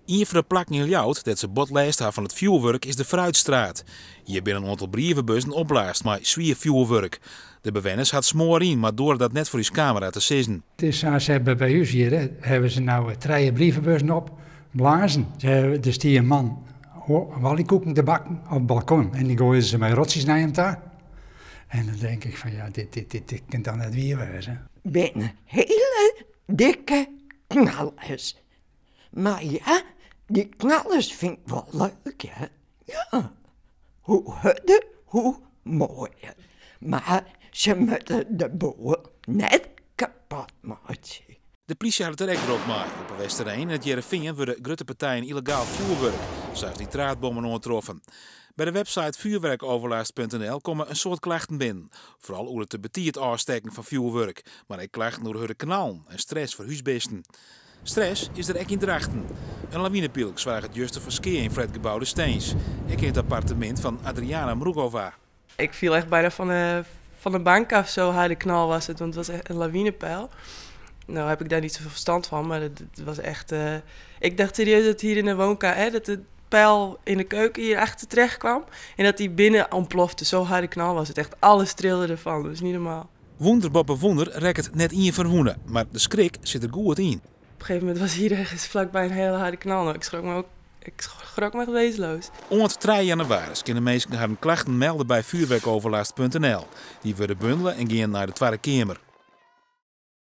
Een van de plakken in Ljouwt dat ze botlijst van het vuurwerk is de Fruitstraat. Hier binnen een aantal brievenbussen opblaast, maar zwier vuurwerk. De bewoners had smoor in, maar door dat net voor uw camera te zien. Het is zo, ze hebben bij ons hier, hebben ze nou 3 brievenbussen op, blazen. Ze hebben dus die een man walliekoeken te bakken op het balkon en die gooien ze met rotsjes naar hem toe. En dan denk ik van ja, dit kan dan net weer wezen. Binnen hele dikke knallers. Maar ja, die knallers vind ik wel leuk, hè. Ja, hoe harder, hoe mooier. Maar ze moeten de boel net kapot maken. De politie had het er ook op maken. Op Westerheen en het Jereveen worden grote partijen illegaal vuurwerk, zoals die draadbommen aantroffen. Bij de website vuurwerkoverlast.nl komen een soort klachten binnen. Vooral over het te betiert afsteken van vuurwerk, maar ook klachten over de knallen en stress voor huisbeesten. Stress is er ook in Drachten. Een lawinepilk zwaar het juiste verkeer in flatgebouwde Steens. Ik in het appartement van Adriana Mrugova. Ik viel echt bijna van de bank af, zo harde knal was het, want het was echt een lawinepeil. Nou heb ik daar niet zoveel verstand van, maar het was echt... Ik dacht serieus dat hier in de woonkamer, dat de pijl in de keuken hier achter terecht kwam. En dat die binnen ontplofte, zo harde knal was het. Echt alles trilde ervan, dat is niet normaal. Wonderboppe wonder rekt het net in je verhoenen, maar de schrik zit er goed in. Op een gegeven moment was hier ergens vlakbij een hele harde knal. Nou, ik schrok me echt wezenloos. Ont 3 januari kunnen mensen hun klachten melden bij vuurwerkoverlast.nl. Die worden bundelen en gaan naar de Tweede Kamer.